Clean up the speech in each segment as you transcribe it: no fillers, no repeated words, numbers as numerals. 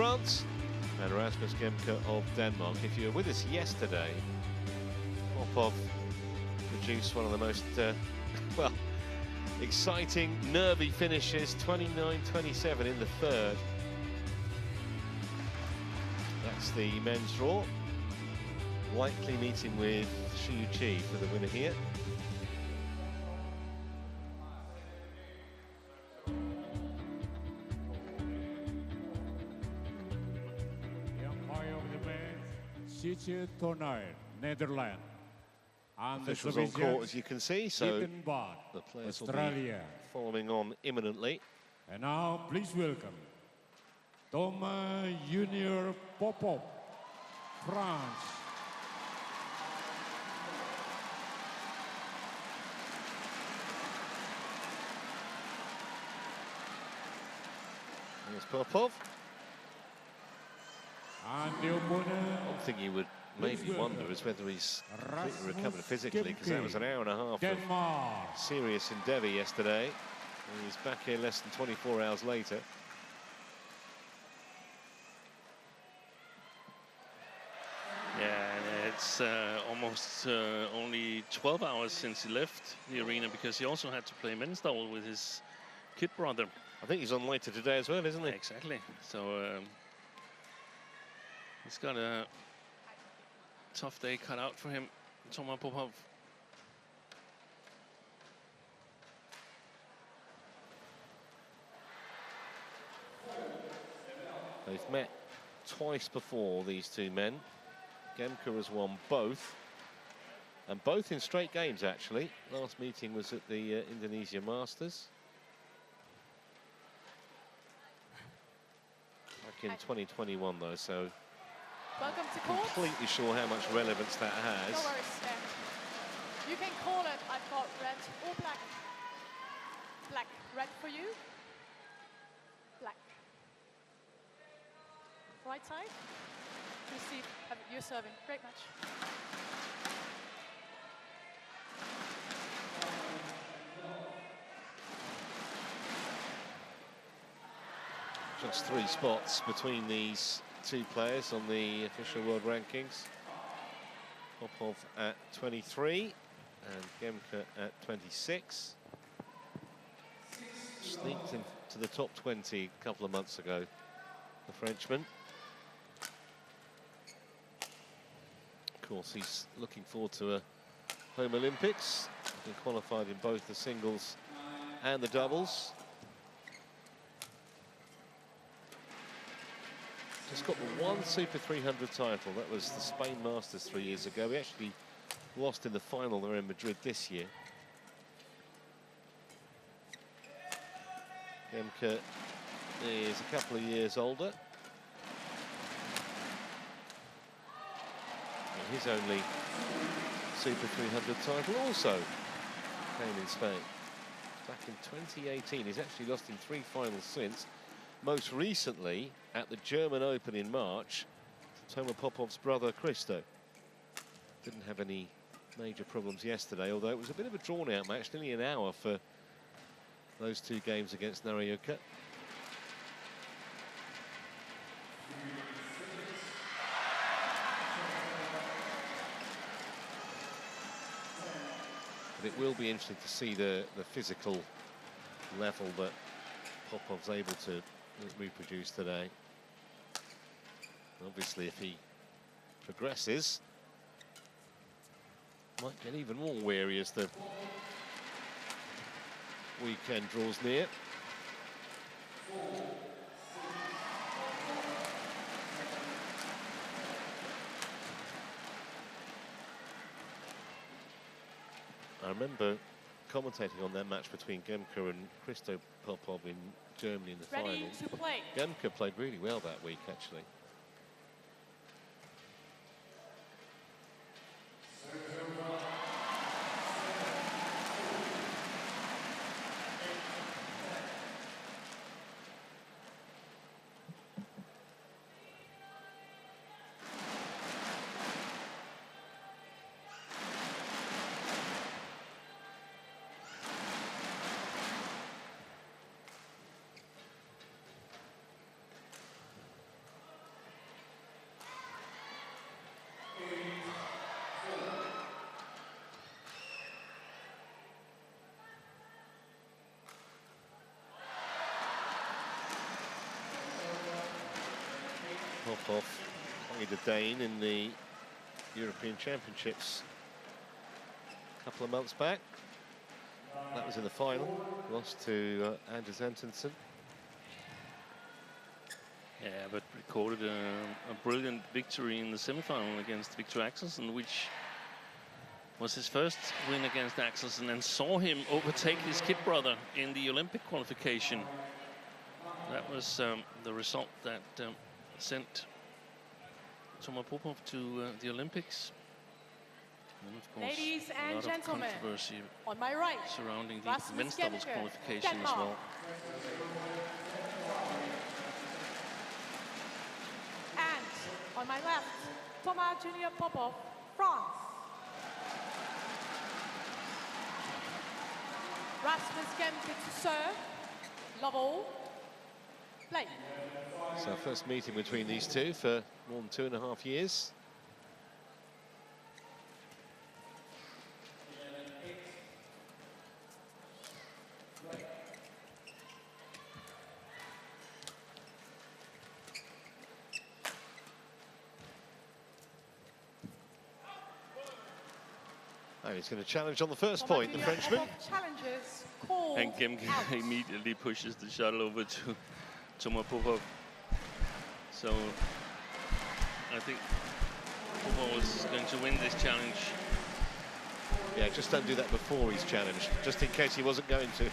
France, and Rasmus Gemke of Denmark. If you were with us yesterday, Popov produced one of the most, well, exciting, nervy finishes, 29-27 in the third. That's the men's draw. Likely meeting with Shiyu Chi for the winner here. The umpire of the match, Sudirman, Netherlands. And officials on court, as you can see, so the players will be following on imminently. And now, please welcome Toma Junior Popov, France. There's Popov. And the opponent. One thing you would maybe wonder is whether he's completely recovered physically, because that was an hour and a half of serious endeavour yesterday. And he's back here less than 24 hours later. Yeah, and it's almost only 12 hours since he left the arena, because he also had to play men's double with his kid brother. I think he's on later today as well, isn't he? Exactly. So he's got a tough day cut out for him, Toma Popov. They've met twice before, these two men. Gemke has won both, and both in straight games, actually. Last meeting was at the Indonesia Masters. Back in 2021, though, so welcome to court. Completely sure how much relevance that has. No worries, you can call it. I've got red or black. Black, red for you. Black. Right side. Receive. You're serving. Great match. Just 3 spots between these two players on the official world rankings. Popov at 23 and Gemke at 26. Sneaked into the top 20 a couple of months ago, the Frenchman. Of course, he's looking forward to a home Olympics. He's been qualified in both the singles and the doubles. Just got the one Super 300 title. That was the Spain Masters 3 years ago. We actually lost in the final there in Madrid this year. Gemke is a couple of years older. And his only Super 300 title also came in Spain. Back in 2018. He's actually lost in 3 finals since. Most recently at the German Open in March to Toma Popov's brother Christo. Didn't have any major problems yesterday, although it was a bit of a drawn-out match, nearly an hour for those 2 games against Narayuka. But it will be interesting to see the physical level that Popov's able to reproduce today. Obviously, if he progresses, might get even more weary as the weekend draws near. I remember commentating on that match between Gemke and Christo Popov in Germany in the final. Ready to play. Gemke played really well that week, actually. Popov played a Dane in the European Championships a couple of months back. That was in the final, lost to Anders Antonsen. Yeah, but recorded a brilliant victory in the semi-final against Victor Axelsen, which was his first win against Axelsen, and saw him overtake his kid brother in the Olympic qualification. That was the result that sent Toma Popov to the Olympics. And of course, Ladies a and lot gentlemen, of controversy on my right, surrounding the Rasmus men's doubles Gemke, qualification as Denmark. well. And on my left, Toma Junior Popov, France. Rasmus Gemke to serve, love all, play. It's our first meeting between these two for more than 2.5 years. And he's going to challenge on the first Toma point, the Junior Frenchman. Popov challenges, called And Gemke out. immediately pushes the shuttle over to Toma Popov. So I think Popov was going to win this challenge. Yeah, just don't do that before he's challenged, just in case he wasn't going to.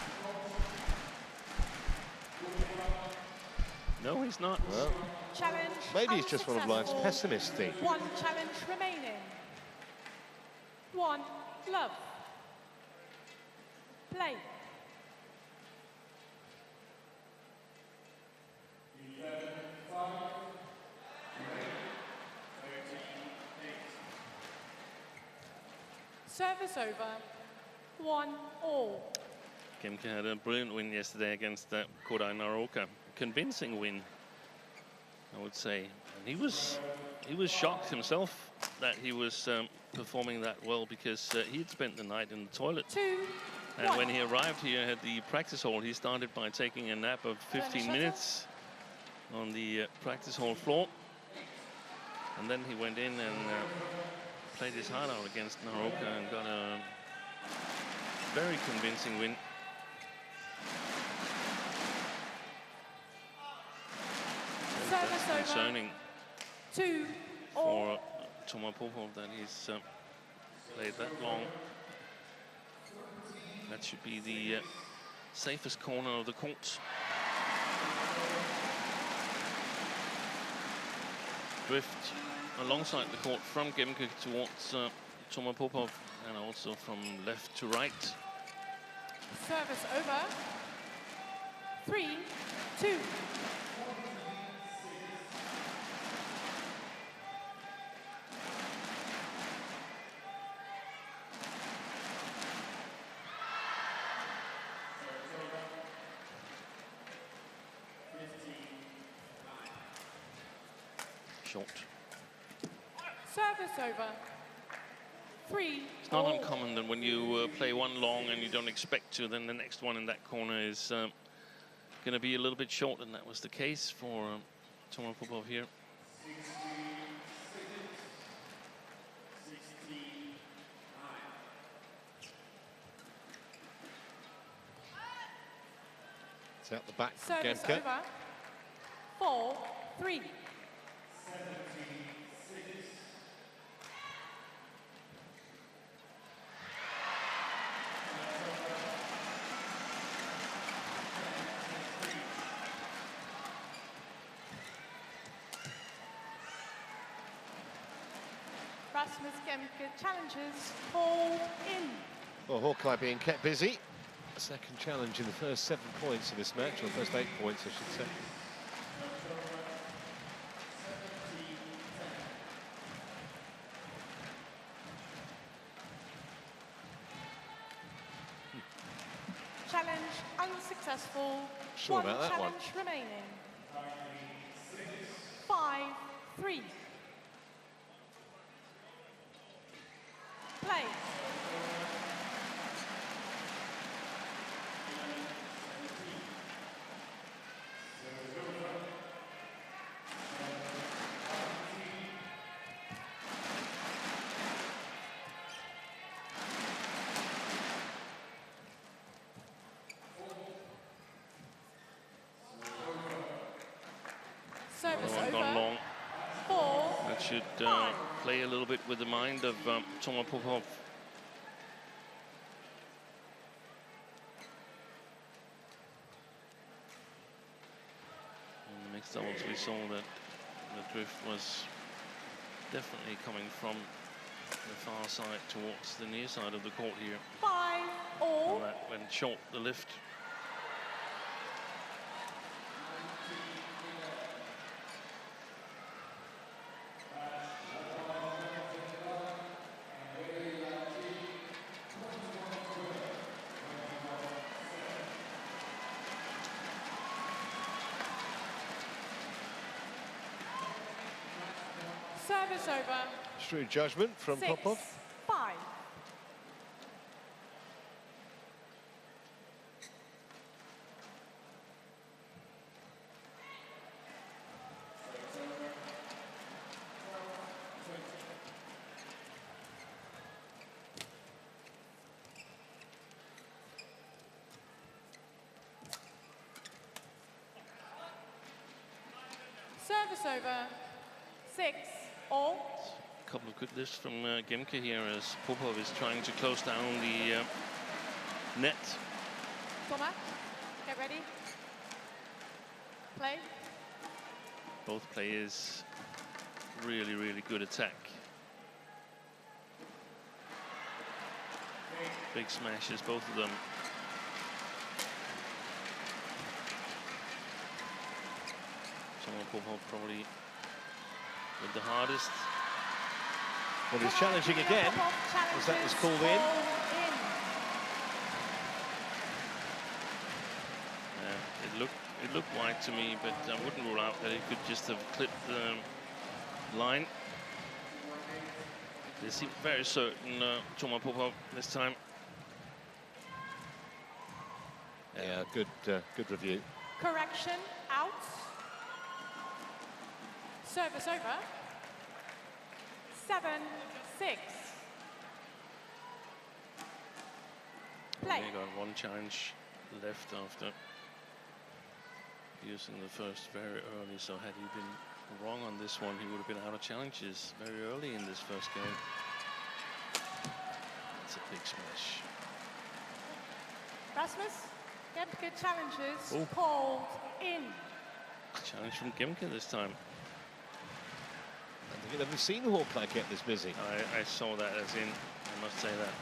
No, he's not. Well, Challenge maybe he's just one of life's unsuccessful. pessimists, Steve. One challenge remaining. One love. Play. Service over. 1-all. Gemke had a brilliant win yesterday against Kodai Naroka. Convincing win, I would say. And he was shocked himself that he was performing that well, because he had spent the night in the toilet. 2-1. And when he arrived here at the practice hall, he started by taking a nap of 15 minutes on the practice hall floor. And then he went in and played his heart out against Naroka and got a very convincing win. Service over. Concerning 2-all. for Toma Popov that he's played that long. That should be the safest corner of the court. Drift alongside the court from Gemke towards Toma Popov, and also from left to right. Service over. 3-2. Short. Service over. 3-all. It's not uncommon that when you play one long and you don't expect to, then the next one in that corner is going to be a little bit short, and that was the case for Toma Popov here. It's out the back from Service Gemke. over. 4-3. Rasmus Gemke challenges, call in. Well, Hawkeye being kept busy. Second challenge in the first 7 points of this match, or first 8 points, I should say. Challenge unsuccessful. Sure about that one. Challenge remaining. 5-3. Play. Service Another one over. gone long. 4. That should 5. play a little bit with the mind of Toma Popov. In the mixed doubles, we saw that the drift was definitely coming from the far side towards the near side of the court here. 5 all. And that went short the lift. Service over. Shrewd judgment from 6. Popov. 5. Service over. 6 all. A couple of good lifts from Gemke here as Popov is trying to close down the net. Toma, get ready. Play. Both players really, really good attack. Big smashes, both of them. Toma Popov probably with the hardest. Well, he's challenging again, as that was called in. It looked wide to me, but I wouldn't rule out that it could just have clipped the line. They seem very certain, Toma Popov this time. Yeah, good review. Correction, out. Service over. 7-6. Play. He got one challenge left after using the first very early, so had he been wrong on this one, he would have been out of challenges very early in this first game. It's a big smash. Rasmus Gemke challenges Oh. called in. Challenge from Gemke this time. I think I've never seen the Hall play get this busy. I saw that as in, I must say that.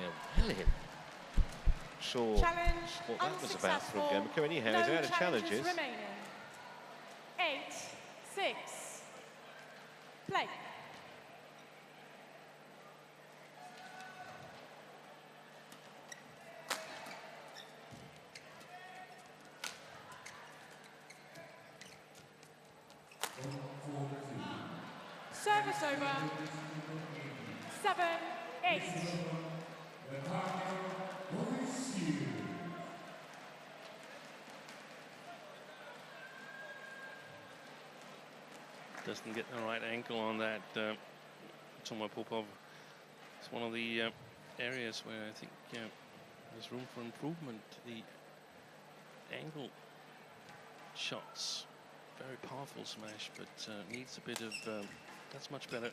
Yeah, well in. Sure Challenge what that was about from unsuccessful. Gemke. Anyhow, No he's out of challenges challenges. remaining. 8-6. Play. Service over. 7-8. Doesn't get the right angle on that. Toma Popov. It's one of the areas where I think there's room for improvement. The angle shots, very powerful smash, but needs a bit of. That's much better.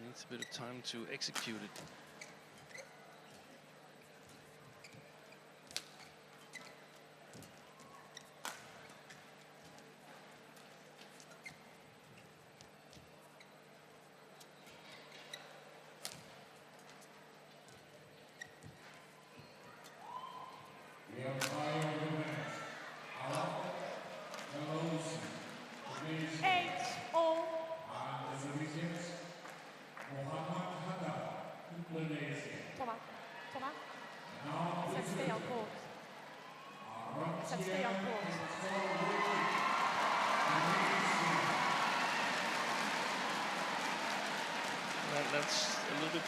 Needs a bit of time to execute it. Toma, Toma. Said stay on court. Said stay on court. That's a little bit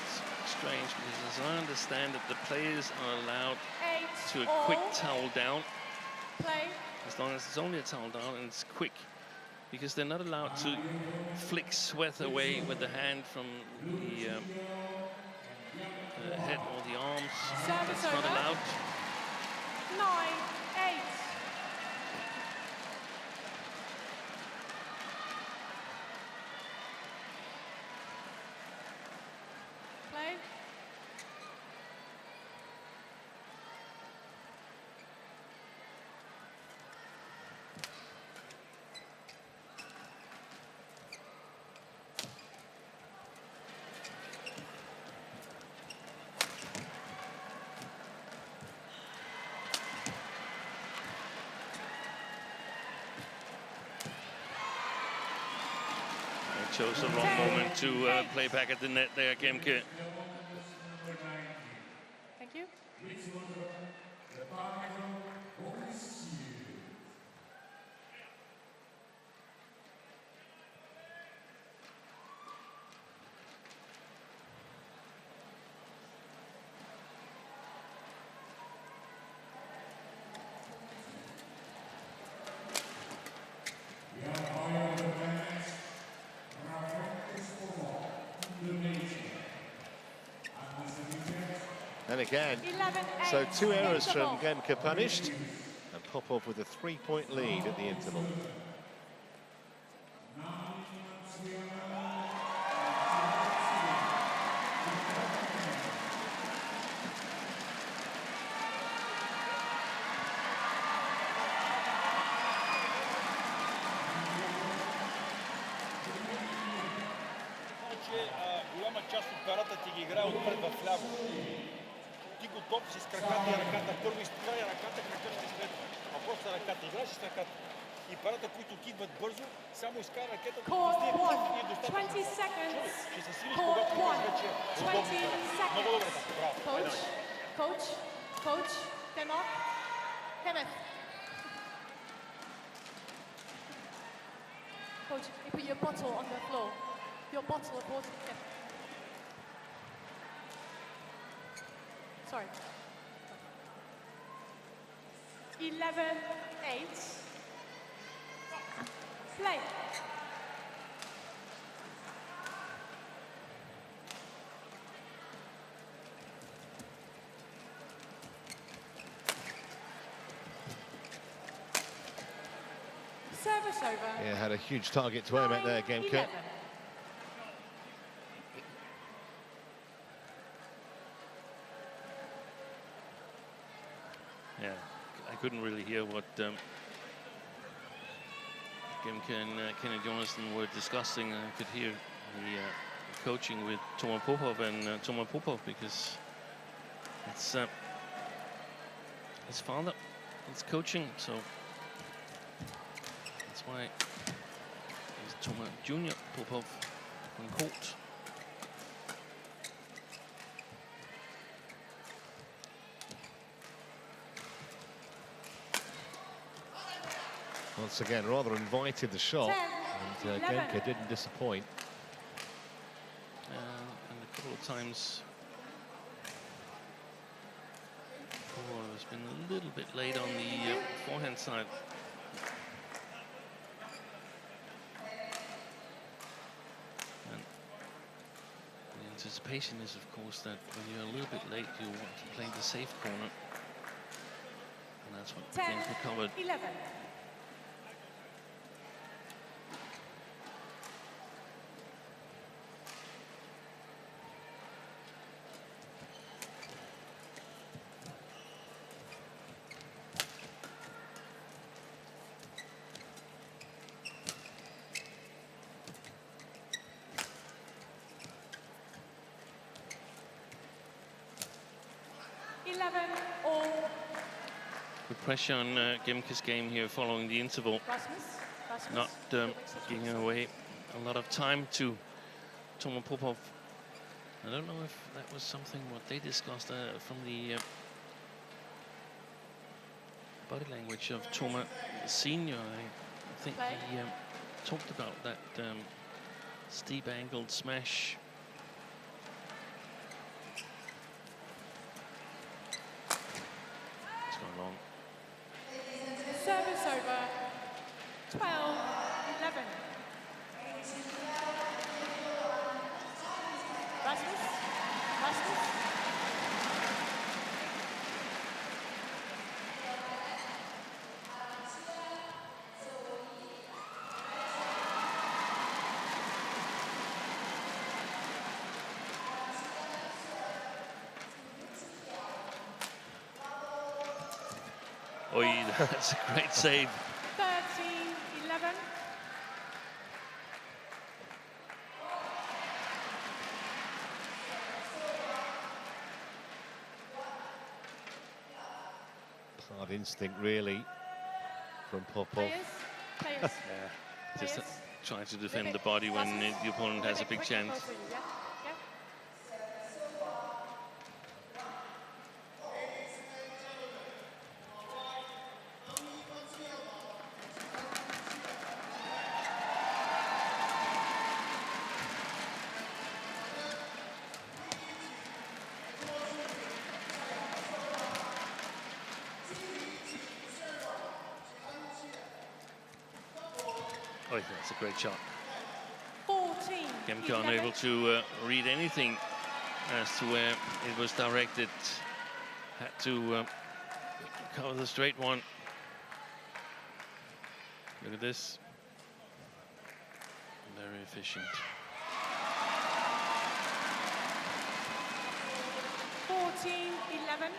strange because, as I understand it, the players are allowed to a quick towel down. Play. as long as it's only a towel down and it's quick, because they're not allowed to flick sweat away with the hand from the head or the arms. Service That's not over. allowed. 9-8. Play. Chose the wrong moment to play back at the net there, Gemke. Thank you. And again, 11-8. so 2 errors from Interval. Gemke punished, and Popov with a 3-point lead at the interval. Голяма част от перата ти ги играе отпред в ляво. Ти го топчи с краката и ръката. Първо изправя ръката, крака ще следва. А после ръката. Играеш с ръката. И перата, които отидват бързо, само изкара ръката, Court и е 1. достатъчно. 20 seconds. Ще се силиш, Court когато имаш 1. вече 20 удобни пера. Много добре seconds. така. Браво. Coach. Coach. Coach. Denmark. Kenneth. Coach, you put your bottle on the floor. Your bottle of water. Yeah. Sorry. 11-8. Play. Service over. Yeah, had a huge target to aim at there, Gemke. 9-11. Yeah, I couldn't really hear what Gemke and Kenny Jonathan were discussing. I could hear the coaching with Toma Popov and Toma Popov, because it's his father is coaching, so that's why he's Toma Junior Popov on court. Once again, rather invited the shot, 10, and 11. Gemke didn't disappoint. And a couple of times Popov has been a little bit late on the forehand side. And the anticipation is, of course, that when you're a little bit late, you want to play the safe corner. And that's what 10, Gemke covered. 11. The pressure on Gemke's game here following the interval, Rasmus. not giving away a lot of time to Toma Popov. I don't know if that was something what they discussed from the body language of Toma Senior. I think he talked about that steep angled smash. It's gone long. Service over. 12, 11. Rasmus, Rasmus. Oi, that's a great save. 13, 11. Hard instinct, really, from Popov. Players, players. Yeah, just Players. trying to defend the body when the opponent has a big chance. Yeah, yeah. Oh, that's a great shot. 14, Gemke 11. unable to read anything as to where it was directed. Had to cover the straight one. Look at this. Very efficient. 14, 11.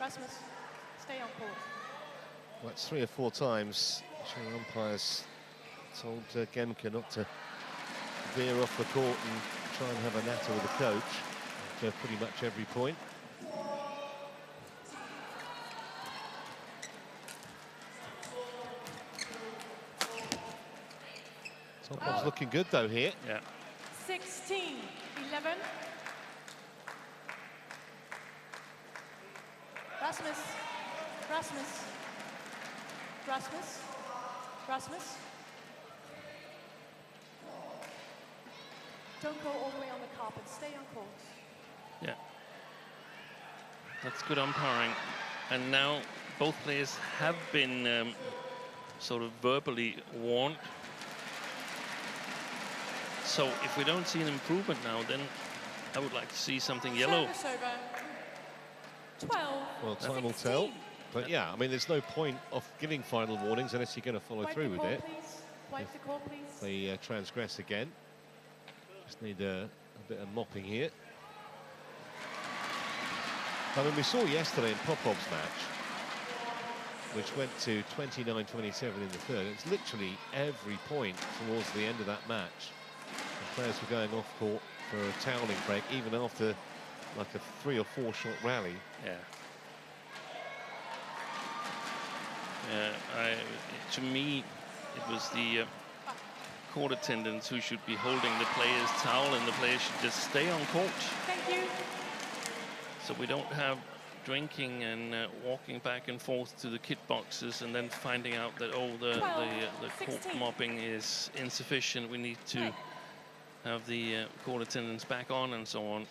Rasmus, stay on court. Well, it's 3 or 4 times. Sure, umpires told Gemke not to veer off the court and try and have a natter with the coach at pretty much every point. Popov's looking good though here. Yeah. 16, 11. Rasmus, Rasmus, Rasmus, Rasmus. Don't go all the way on the carpet, stay on court. Yeah. That's good umpiring. And now both players have been sort of verbally warned. So if we don't see an improvement now, then I would like to see something yellow. Service over. 12. Well, time will tell. But yeah, I mean, there's no point of giving final warnings unless you're going to follow through with it. Wipe the court, please. They transgress again. Just need a bit of mopping here. I mean, we saw yesterday in Popov's match, which went to 29-27 in the third. It's literally every point towards the end of that match. The players were going off court for a toweling break, even after like a 3 or 4 shot rally. Yeah. To me, it was the court attendants who should be holding the player's towel, and the players should just stay on court. Thank you. So we don't have drinking and walking back and forth to the kit boxes and then finding out that, oh, the court mopping is insufficient. We need to have the court attendants back on and so on.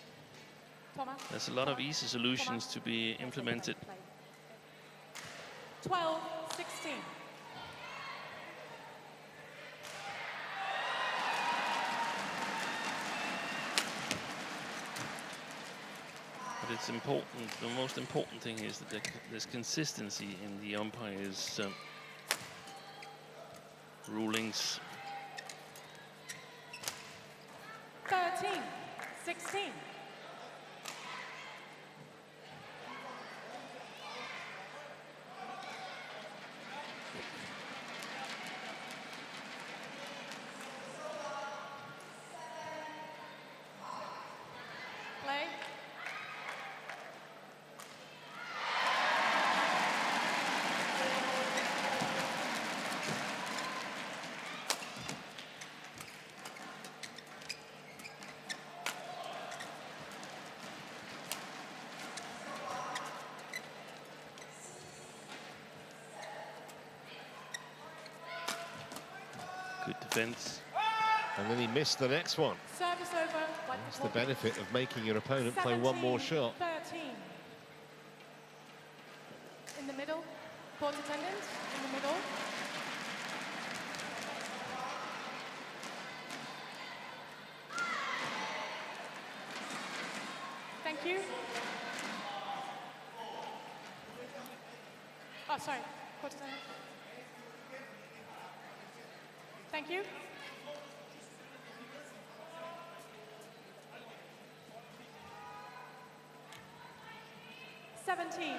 Toma. There's a lot of easy solutions to be implemented. 12, 16. But it's important, the most important thing is that there's consistency in the umpires' rulings. 13, 16. Good defense. And then he missed the next one. Service over. That's the benefit of making your opponent play one more shot. 13. In the middle. Court attendants in the middle. Thank you. Oh, sorry. Court attendants. Thank you. (17,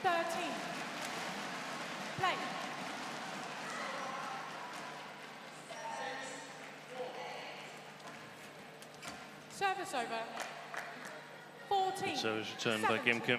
13). Play. Service over. 14. Service return by Gemke.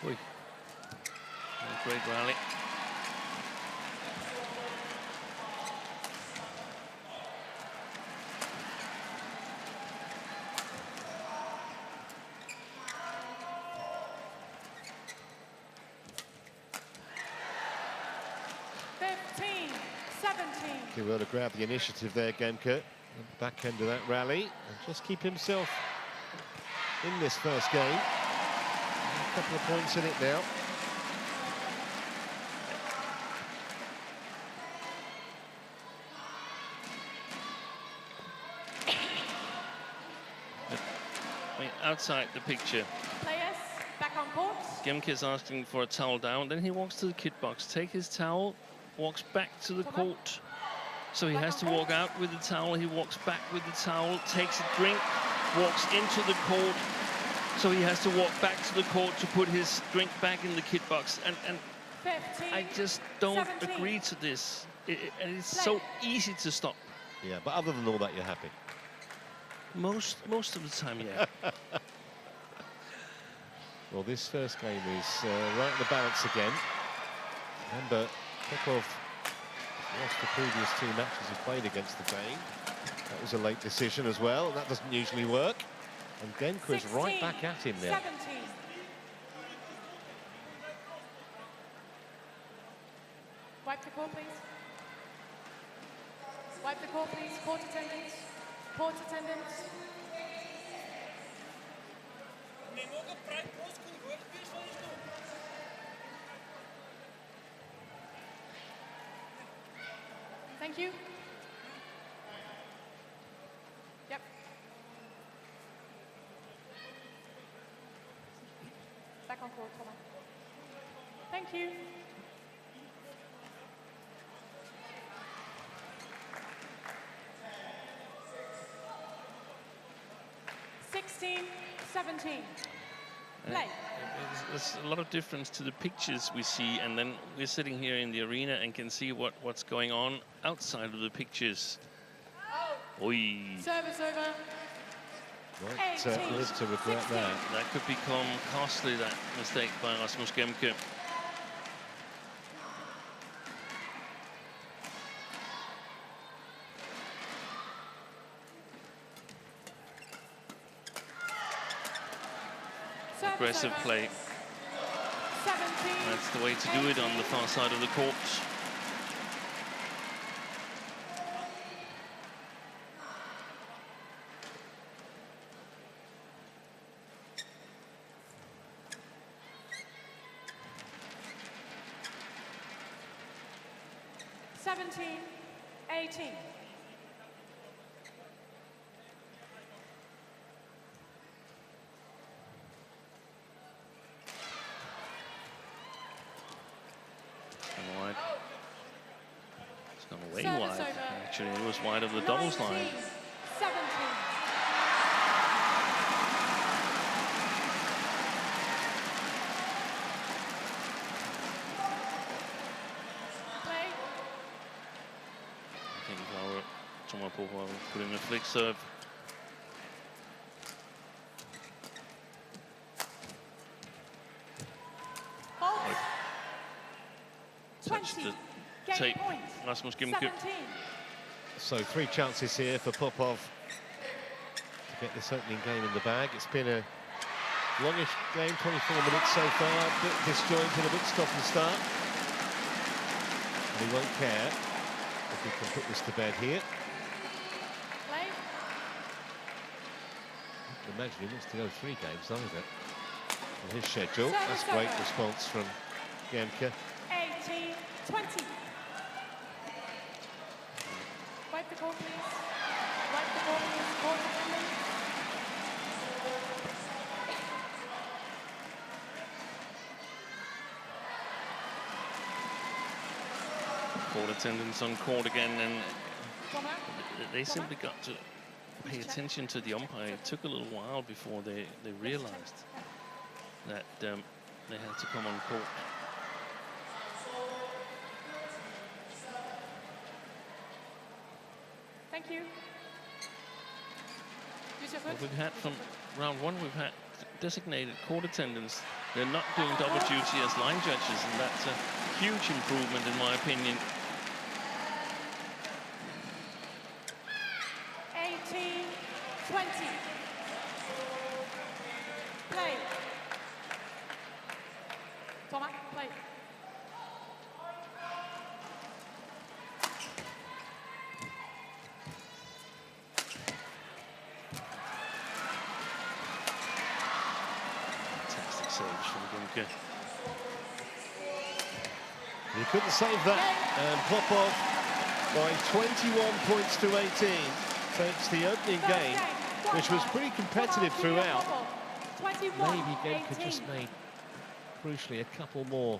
Oi. Great rally. He will to grab the initiative there, Gemke, at the back end of that rally, and just keep himself in this first game. A couple of points in it now. I mean, outside the picture, Players back on court. Gemke is asking for a towel down, then he walks to the kit box, take his towel, walks back to the court. So he has to walk out with the towel, he walks back with the towel, takes a drink, walks into the court. So he has to walk back to the court to put his drink back in the kit box. And 15, I just don't 17. agree to this. And it's so easy to stop. Yeah, but other than all that, you're happy. Most of the time, yeah. Well, this first game is right in the balance again. Remember, Popov lost the previous two matches he played against the Dane. That was a late decision as well, and that doesn't usually work. And Gemke is right back at him now. 17. Wipe the court, please. Wipe the court, please. Court attendants. Court attendants. Thank you. Yep. Back on court, Toma. Thank you. (16, 17). Play. There's a lot of difference to the pictures we see, and then we're sitting here in the arena and can see what's going on outside of the pictures. Oi. Service over. Right, live to regret 16. that. That could become costly, that mistake by Rasmus Gemke. Aggressive play. 17. That's the way to do it on the far side of the court. (17, 18). Wide. It's gone way Service wide. over. Actually, it was wide of the doubles 19, line. 17. I think our Toma Popov put in a flick serve. Fault. 20. the Game tape. point. Rasmus Gemke. 17. So 3 chances here for Popov to get this opening game in the bag. It's been a longish game, 24 minutes so far, a bit disjointed, a bit stop and start. And he won't care if he can put this to bed here. Play. I can imagine he wants to go 3 games either on his schedule. Service That's great over. response from Gemke. 18, 20. Wipe the court, please. Wipe the court, please. Court attendant. Court attendants on court again, and Toma. they simply got to pay attention to the umpire. It took a little while before they realized that they had to come on court. Thank you. Use your What foot. we've had from round 1, we've had designated court attendants. They're not doing double duty as line judges, and that's a huge improvement in my opinion. 18, 20. Play. Toma, play. Fantastic saves from Gemke. He couldn't save that, and Popov by 21 points to 18 takes the opening game, which was pretty competitive throughout. 21, Maybe Gemke 18. just made, crucially, a couple more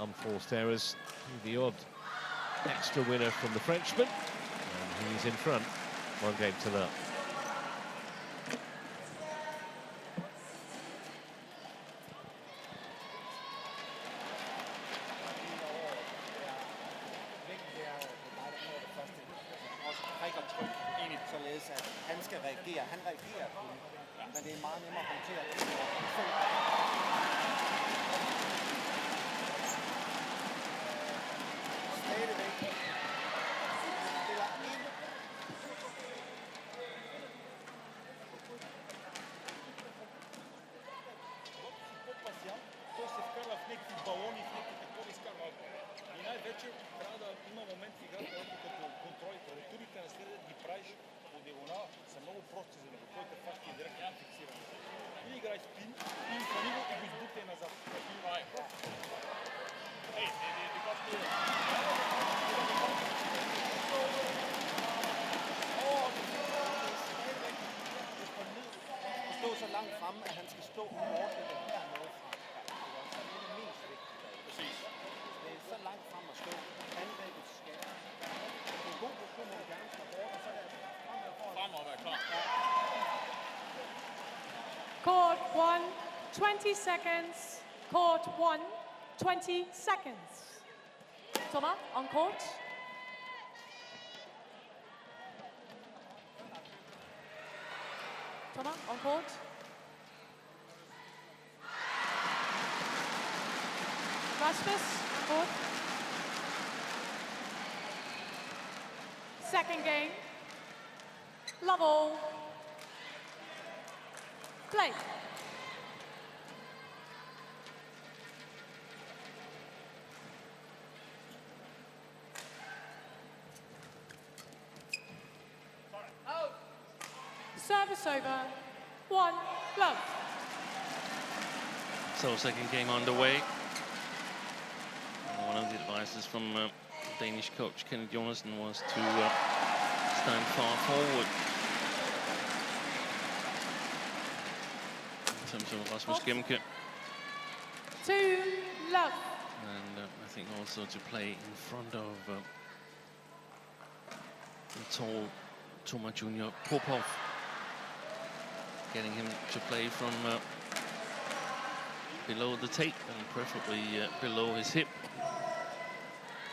unforced errors. The odd extra winner from the Frenchman, and he's in front, 1 game to none. Således at han skal reagere. Han reagerer på det, men det er meget nemmere at håndtere det. Stadigvæk. Spiller ind. Пасян, той се вкарва в някакви балони, в някакви такова изкарва. И най-вече трябва да има момент в играта, като контролите, ретурите на следът ги правиш по диагонала, са много прости за него. Той те фаща и директно ги фиксира. И играй спин, и в него и го избутне назад. Stå så langt fremme, at han skal stå og ordne det hernede fra. Så er det mest vigtigt. Præcis. Det er så langt frem at stå. Angrebet skal. Det er god position, hvor du gerne skal hårdt, og så er det fremad foran. Fremad være klar. Court 1, 20 seconds. Court 1, 20 seconds. Toma, on court. Toma, on court. Rasmus, on court. Second game. Level. Play. Service over. 1 love. So second game underway. One of the advices from Danish coach Kenneth Jonassen was to stand far forward. In terms of Rasmus Gemke. 2 love. And I think also to play in front of the tall Toma Junior Popov. Getting him to play from below the tape and preferably below his hip.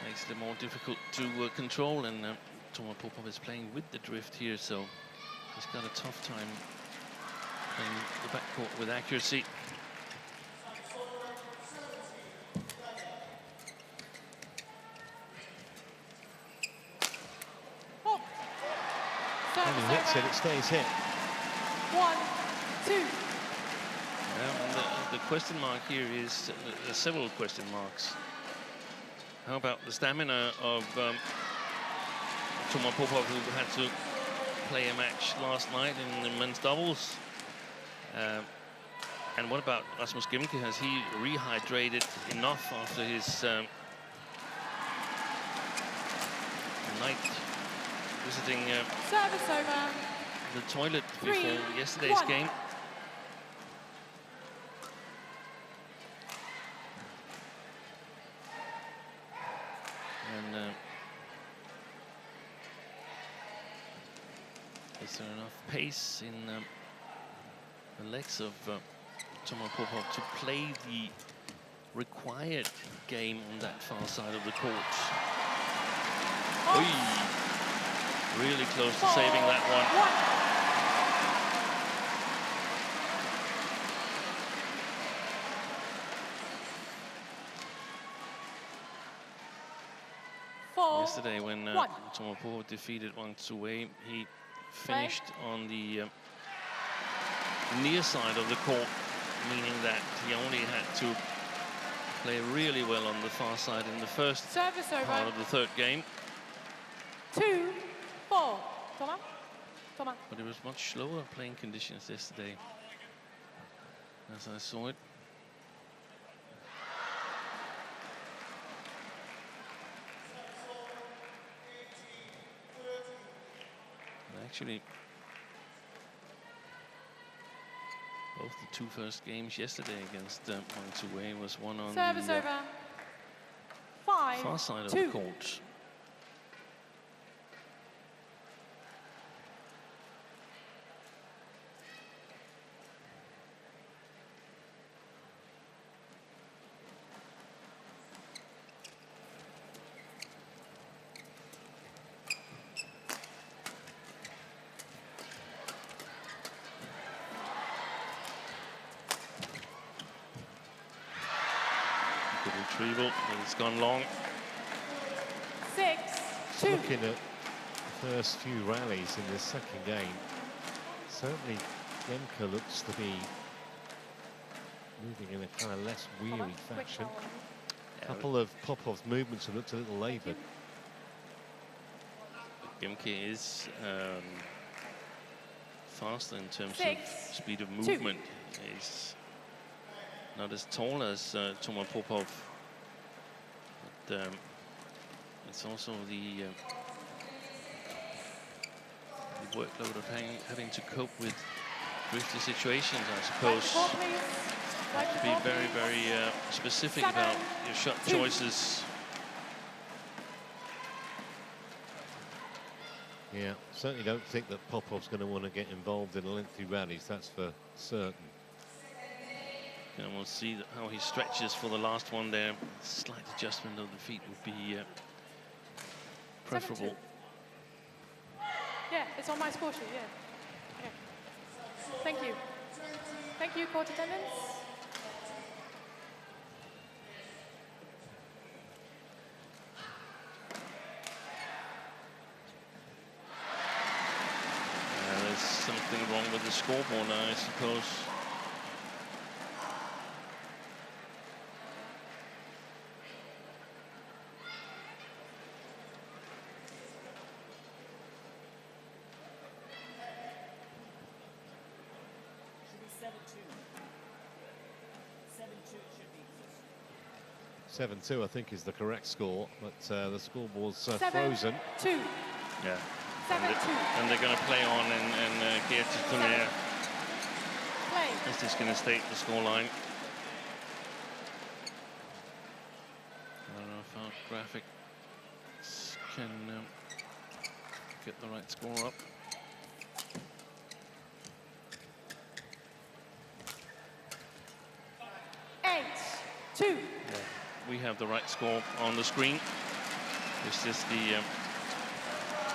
Makes it more difficult to control, and Toma Popov is playing with the drift here, so he's got a tough time playing the backcourt with accuracy. Oh. When he hits it, it stays hit. 1, 2. The question mark here is several question marks. How about the stamina of Toma Popov, who had to play a match last night in the men's doubles? And what about Rasmus Gemke? Has he rehydrated enough after his night visiting Service over. the toilet 3, before yesterday's 1. game? And is there enough pace in the legs of Toma Popov to play the required game on that far side of the court? Oh. Oy. Really close to saving that one. 4. Yesterday, when Toma Popov defeated Wang Tzuwei, he finished on the near side of the court, meaning that he only had to play really well on the far side in the first Service over. part of the third game. 2, 4. Toma. Toma. But it was much slower playing conditions yesterday, as I saw it. Actually, both the two first games yesterday against Wang Tzuwei was one on Service the over. 5, far side of 2. the court. Retrieval, but it's gone long. 6, 2. Looking at the first few rallies in this second game, certainly Gemke looks to be moving in a kind of less weary fashion. A couple of Popov's movements have looked a little laboured. Gemke is faster in terms 6, of speed of 2. movement. He's not as tall as Toma Popov, but it's also the workload of having to cope with drifty situations, I suppose. You have to be very, very specific 7, about your shot 2. choices. Yeah, certainly don't think that Popov's going to want to get involved in lengthy rallies, that's for certain. And we'll see how he stretches for the last one there. Slight adjustment of the feet would be preferable. 7-2. Yeah, it's on my score sheet, yeah. Okay. Thank you. Thank you, court attendants. There's something wrong with the scoreboard, I suppose. Should be 7-2, I think, is the correct score, but the scoreboard's 7, frozen. 2. Yeah. 7, 2. And they're going to play on and get to Turnier. Play. It's just going to state the scoreline. I don't know if our graphics can get the right score up. We have the right score on the screen. It's just the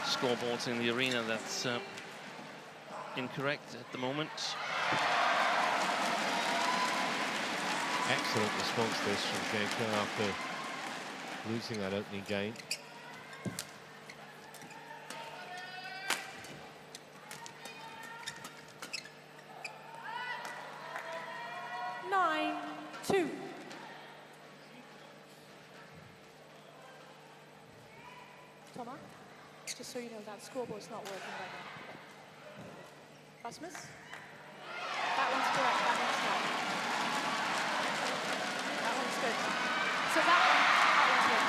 scoreboards in the arena. That's incorrect at the moment. Excellent response this from Gemke after losing that opening game. Toma, just so you know, that scoreboard's not working right now. Rasmus? That one's correct, that one's not. That one's good. So that one's good.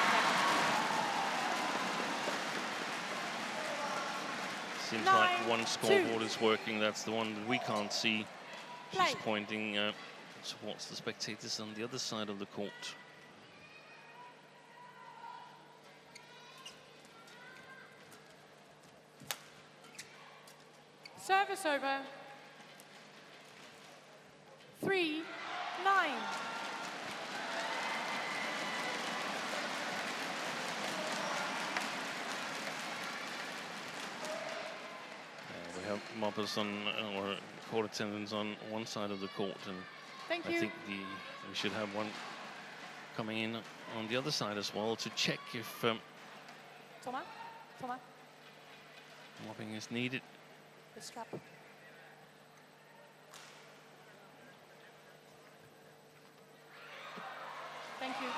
Seems like one scoreboard is working. That's the one that we can't see. She's pointing towards the spectators on the other side of the court. Service over. 3-9. We have moppers on, or court attendants on one side of the court, and Thank I you. think we should have one coming in on the other side as well to check if Toma, mopping is needed. the strap. Thank you.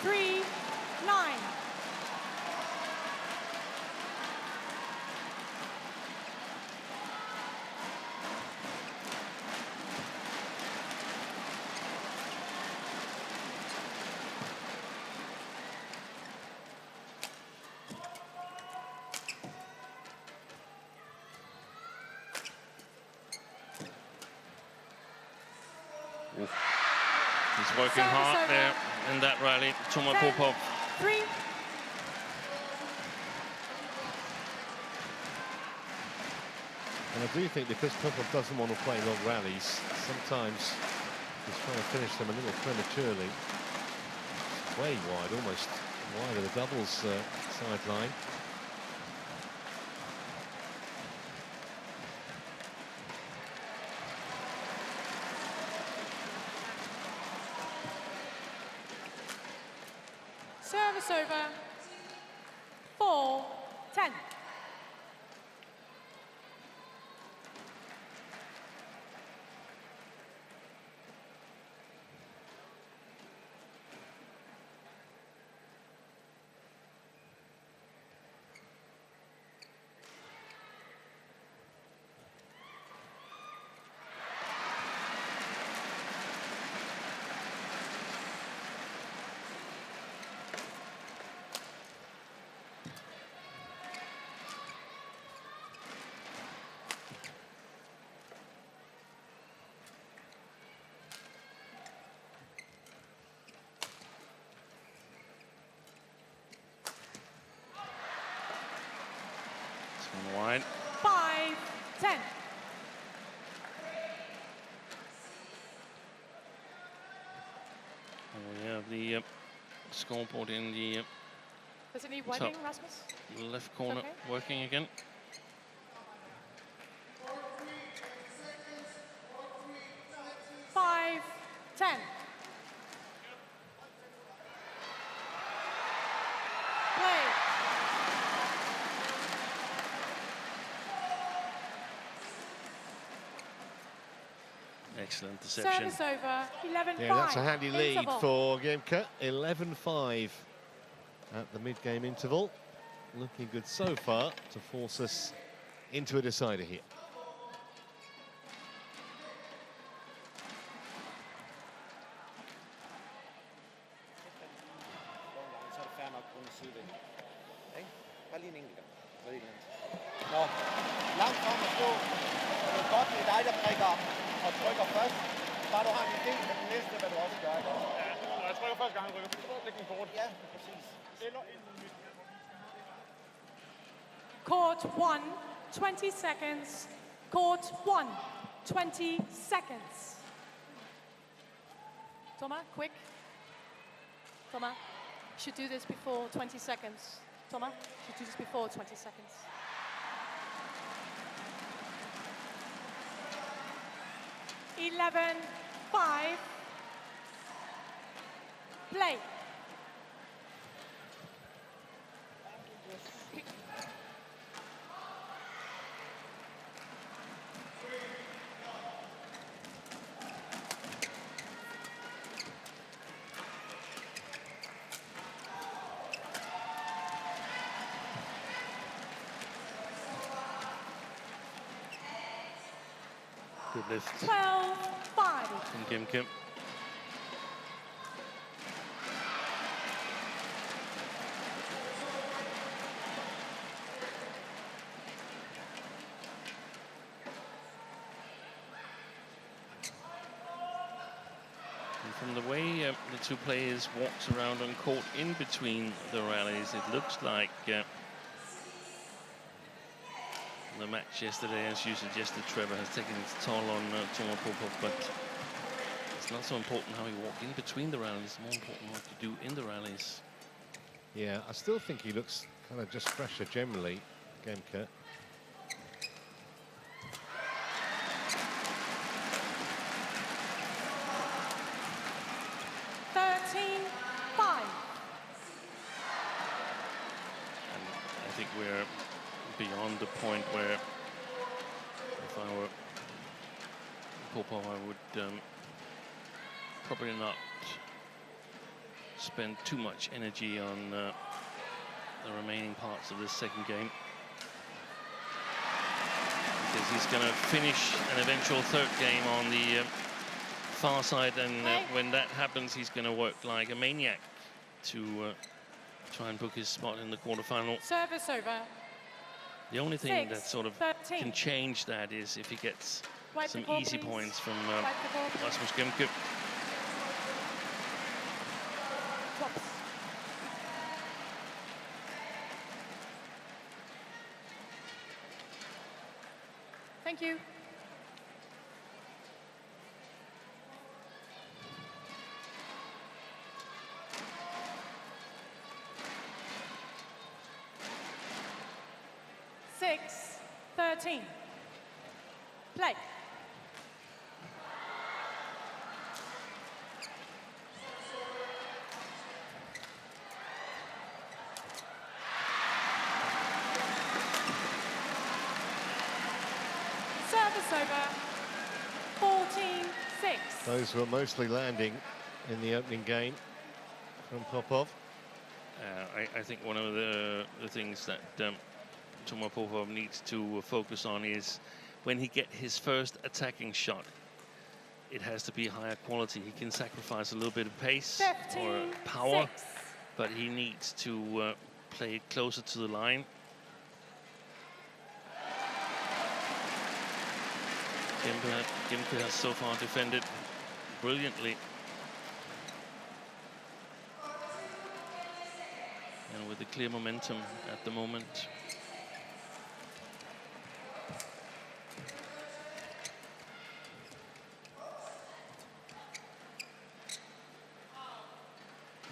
3-9. He's working hard there in that rally, Toma Popov. 3. And I do think because Popov doesn't want to play long rallies, sometimes he's trying to finish them a little prematurely. It's way wide, almost wide of the doubles sideline. Service over. 4-10. Wide. 5-10. We have the scoreboard in the Does it need wiping, Rasmus? left corner Okay. working again. Five, 10. Play. Excellent deception. Service over. 11-5. Yeah, that's a handy lead Interval. for Gemke. 11-5 at the mid-game interval. Looking good so far to force us into a decider here. Så er det fair nok på en sidevind. Ikke? Bare lige en enkelt gang. Hvad er det andet? Nå, langt frem at stå. Det er godt, det er dig, der prikker og trykker først. Bare du har en idé med den næste, hvad du også gør. Ikke? Ja, når jeg trykker første gang, han rykker forlægning kort. Ja, præcis. Eller en minut. Court 1, 20 seconds. Court 1, 20 seconds. Toma, quick. Toma. Should do this before 20 seconds. Toma, should do this before 20 seconds. (11-5). Play. Good lift 12-5. from Gemke. And from the way the two players walked around on court in between the rallies, it looks like the match yesterday, as you suggested, Trevor, has taken its toll on Toma Popov, but it's not so important how you walk in between the rallies, more important what you do in the rallies. Yeah, I still think he looks kind of just fresher generally, Gemke. And I think we're beyond the point where, if I were Popov, I would probably not spend too much energy on the remaining parts of this second game, because he's going to finish an eventual third game on the far side, and when that happens, he's going to work like a maniac to try and book his spot in the quarterfinal. Service over. The only thing that sort of 13. can change that is if he gets Wipe some the ball, easy please. points from Wipe the ball, please. Rasmus Gemke. Drops. Thank you. Six, 13. Play. Service over. 14-6. Those were mostly landing in the opening game from Popov. I think one of the things that Toma Popov needs to focus on is when he gets his first attacking shot, it has to be higher quality. He can sacrifice a little bit of pace or power, 15-6. but he needs to play it closer to the line. Gemke has so far defended brilliantly. And with the clear momentum at the moment.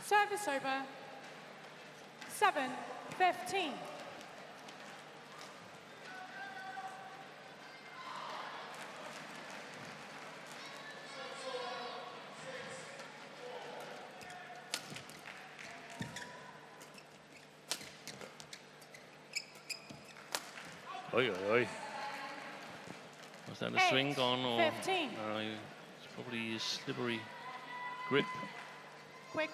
Service over. 7-15. Oi, oi, oi. Was that a swing gone or? 15. It's probably a slippery grip. Quick.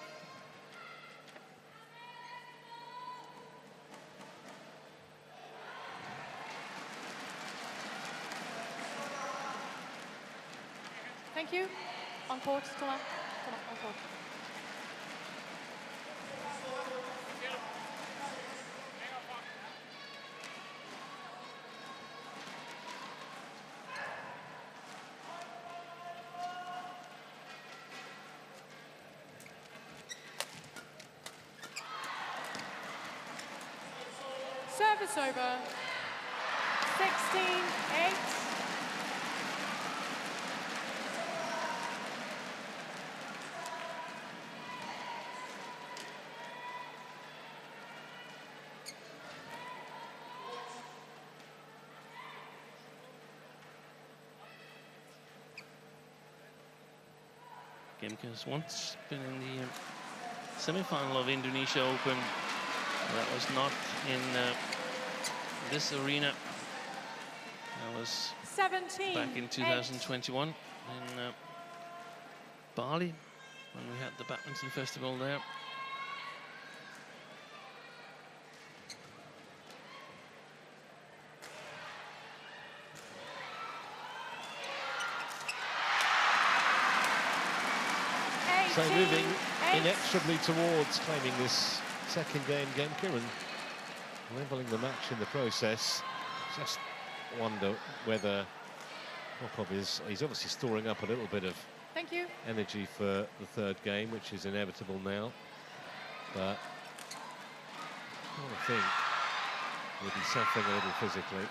Thank you. On court, Toma. Toma, on court. Service over. 16-8. Gemke has once been in the semi-final of Indonesia Open. That was not in this arena. That was 17, back in 2021 in Bali, when we had the badminton festival there. So moving inexorably towards claiming this second game, Gemke, and levelling the match in the process. Just wonder whether Popov he's obviously storing up a little bit of energy for the third game, which is inevitable now. But I think he'll be suffering a little physically.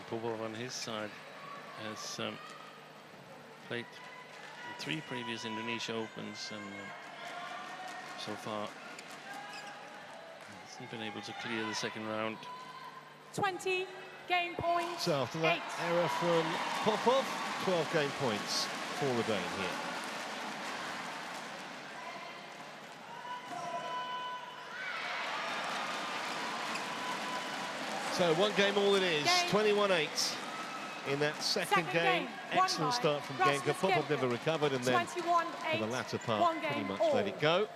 Popov on his side has played 3 previous Indonesia Opens, and so far hasn't been able to clear the second round. 20 game points. So after that error from Popov, 12 game points for the Dane here. So 1 game all it is, 21-8 in that second game. Excellent start from Gemke. Popov never recovered, and then for the latter part pretty much let it go.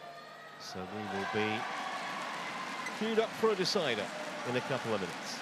So we will be queued up for a decider in a couple of minutes.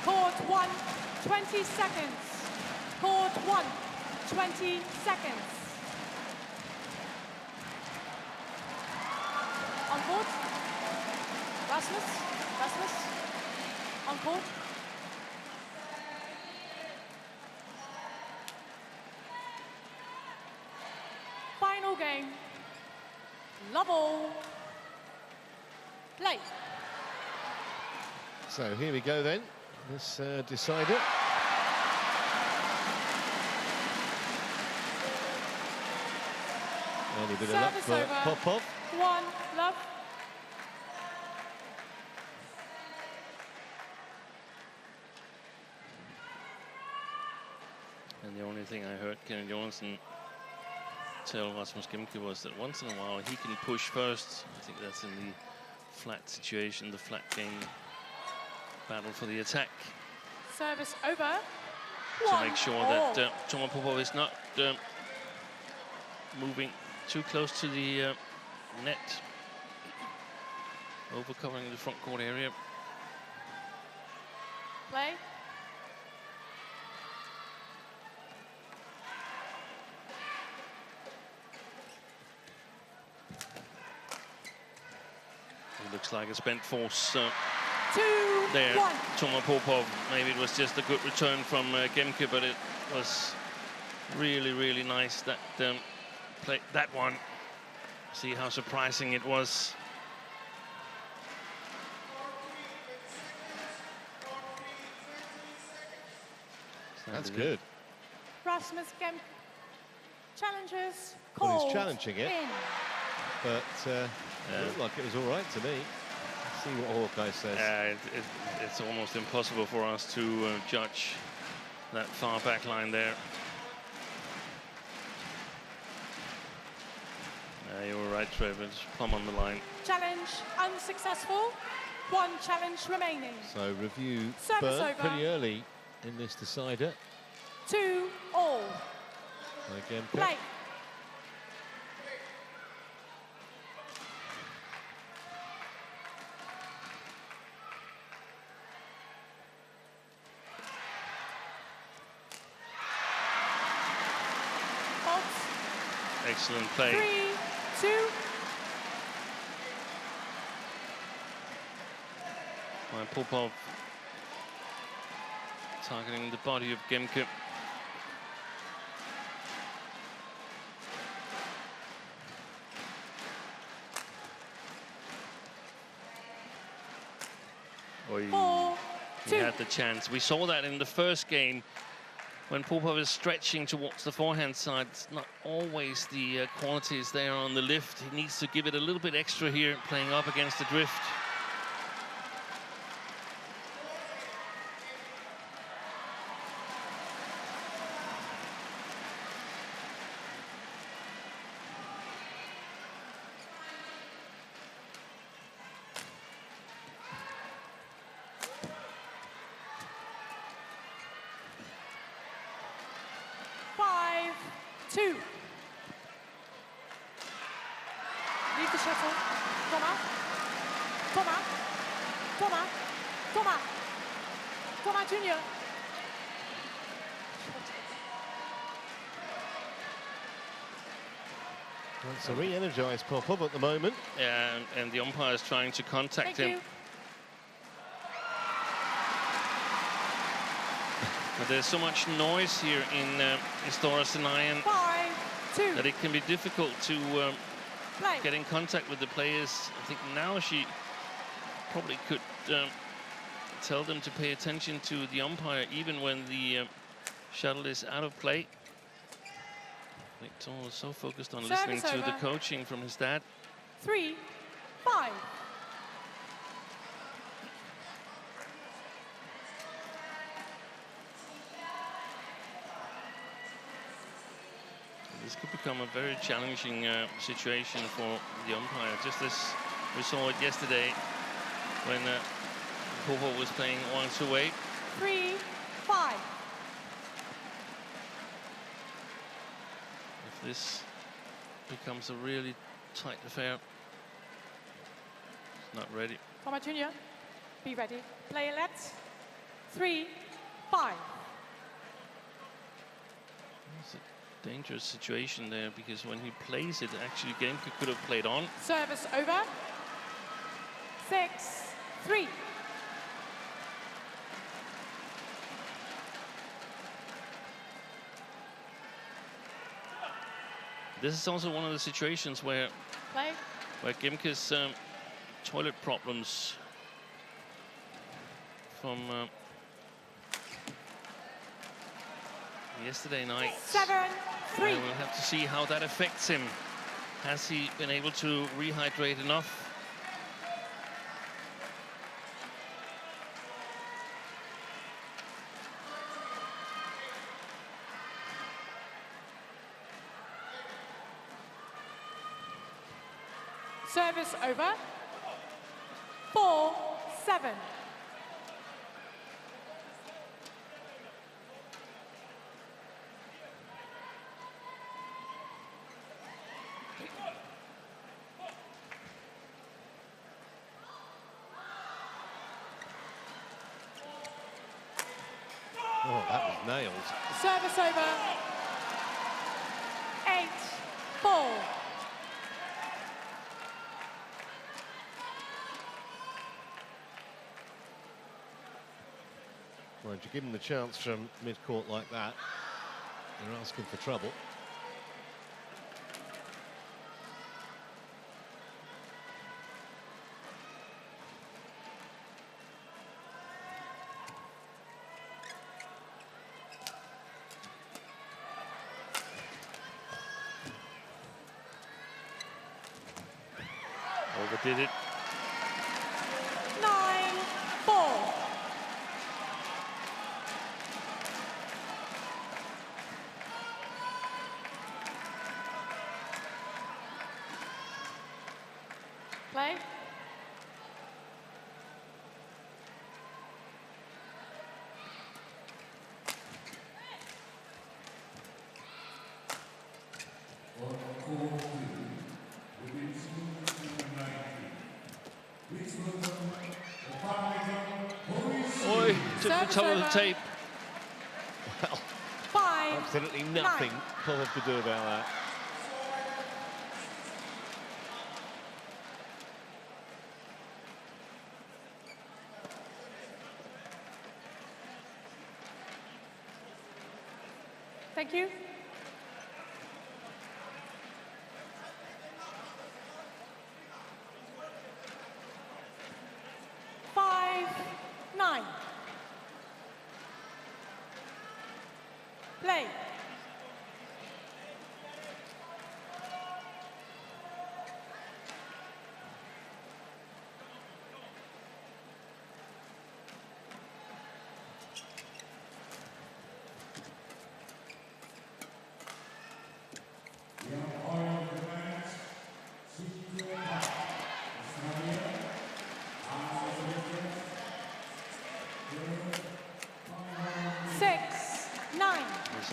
Court 1, 20 seconds. Court 1, 20 seconds. On court. Rasmus. On court. Final game. Love all. Play. So here we go then. This decider. Only a bit of luck for Popov. 1 love. And the only thing I heard Kenny Johnson tell Rasmus Gemke was that once in a while he can push first. I think that's in the flat situation, the flat game battle for the attack. Service over. To make sure that Toma Popov is not moving too close to the net, overcovering the front court area. Play. It looks like a spent force. 2 there, 1. Toma Popov. Maybe it was just a good return from Gemke, but it was really, really nice that play that one. See how surprising it was. That's good. Rasmus Gemke challenges. Well, Called he's challenging it, in. but it looked like it was all right to me. Let's see what Hawkeye says. It's almost impossible for us to judge that far back line there. You were right, Trevor. Just plumb on the line. Challenge unsuccessful. 1 challenge remaining. So review Service burnt over. pretty early in this decider. 2 all. Again, Play. Excellent play. 3, 2. Well, Popov targeting the body of Gemke. Oy. 4, 2. He had the chance. We saw that in the first game when Popov is stretching towards the forehand side. It's not always the qualities there on the lift. He needs to give it a little bit extra here, playing up against the drift. Leave the shuttle. Toma. Toma. Toma. Toma. Toma Junior. It's a re-energised Popov at the moment. Yeah, and the umpire is trying to contact him. But there's so much noise here in Istora Sinayan that it can be difficult to get in contact with the players. I think now she probably could tell them to pay attention to the umpire even when the shuttle is out of play. I think Toma was so focused on listening to the coaching from his dad. 3-5. This could become a very challenging situation for the umpire, just as we saw it yesterday when Popov was playing 1-2-8. 3-5. If this becomes a really tight affair, it's not ready. Toma Junior, be ready. Play let. 3-5. It's a dangerous situation there because when he plays it, actually Gemke could have played on. Service over. 6-3. This is also one of the situations where Gemke's toilet problems from yesterday night. 7-3. We'll have to see how that affects him. Has he been able to rehydrate enough? Service over. 4-7. Oh, that was nailed. Service over. 8-4. Mind you, give him the chance from mid-court like that, they're asking for trouble. Overdid it. 9-4. Play. Oi, took the top of the tape. Well, 5. absolutely nothing Popov could do about that. Thank you. Play.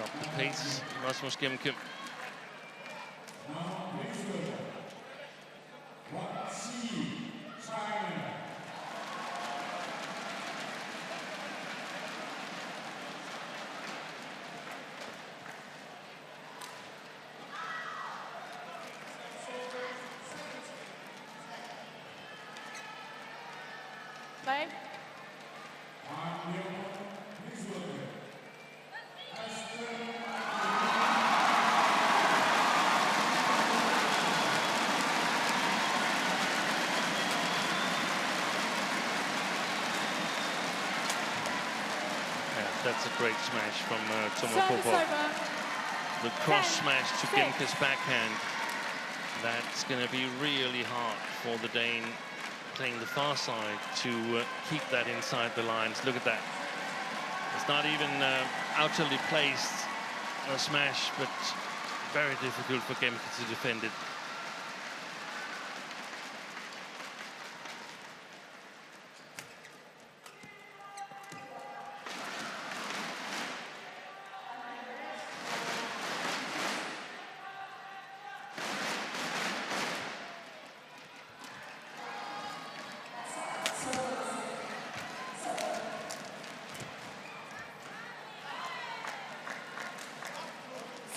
Up the pace, Rasmus Gemke. Play. That's a great smash from Toma Popov. The cross smash to Gemke's backhand. That's going to be really hard for the Dane playing the far side to keep that inside the lines. Look at that. It's not even outerly placed a smash, but very difficult for Gemke to defend it.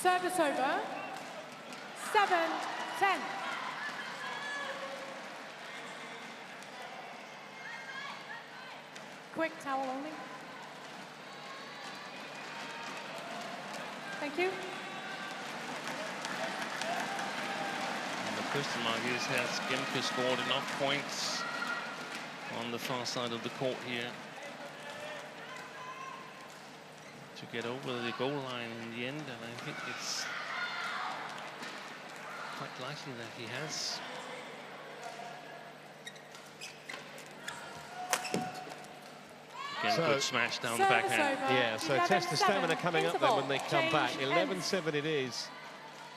Service over. 7-10. Quick towel only. Thank you. And the question mark is, has Gemke scored enough points on the far side of the court here to get over the goal line in the end? And I think it's quite likely that he has. Again, So, good smash down the backhand. Yeah, so test the stamina coming up then when they come back. 11-7 it is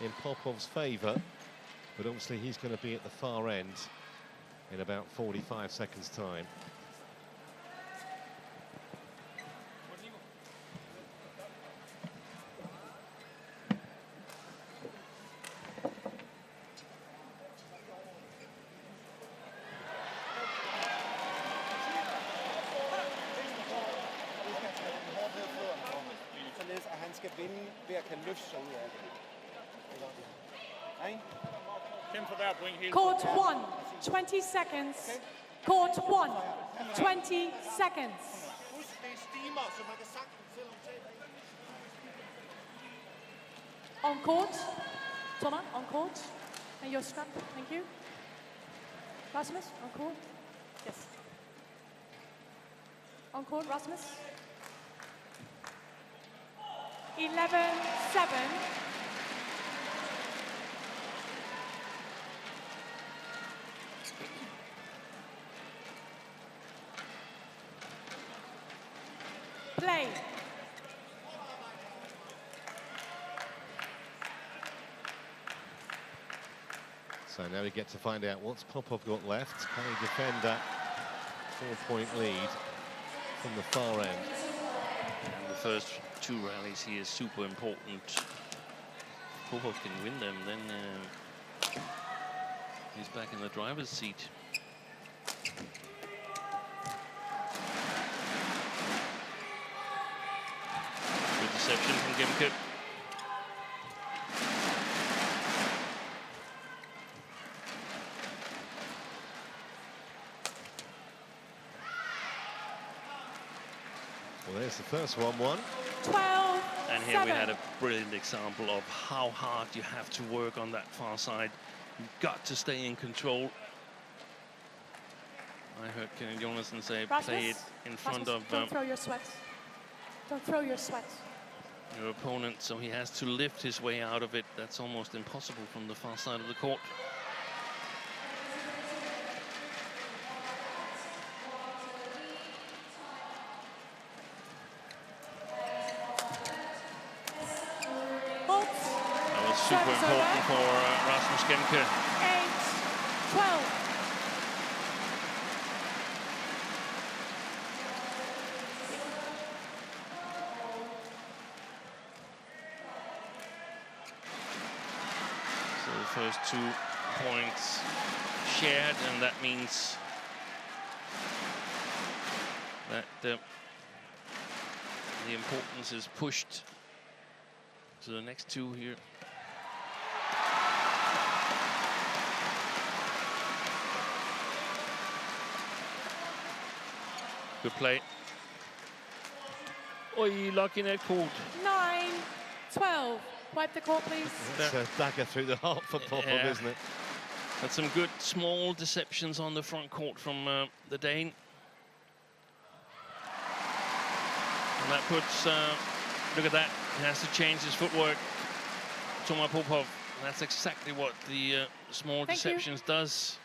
in Popov's favour, but obviously he's going to be at the far end in about 45 seconds' time. Court 1, 20 seconds. Court 1, 20 seconds. nemmere, så man kan sagtens selv håndtere det. On court. Toma, on court. And your strap, thank you. Rasmus, on court. Yes. On court, Rasmus. 11-7. Play. So now we get to find out what's Popov got left. Can he defend that 4-point lead from the far end? And the first 2 rallies here is super important. If Popov can win them, then he's back in the driver's seat. Good deception from Gemke. Well, there's the first 1-1. 12. And here we had a brilliant example of how hard you have to work on that far side. You've got to stay in control. I heard Kenny Jonathan say, Rasmus, play it in front Rasmus, of don't throw your sweat. Don't throw your sweat. your opponent, so he has to lift his way out of it. That's almost impossible from the far side of the court. That was super important for Rasmus Gemke. 8-12. So the first 2 points shared, and that means that the importance is pushed to the next 2 here. Good play. Oi, lucky net called. 9-12. Wipe the court, please. It's a dagger through the heart for Popov, Yeah. isn't it? Had some good small deceptions on the front court from the Dane. And that puts, look at that, he has to change his footwork. Toma Popov, that's exactly what the small Thank you. deceptions does.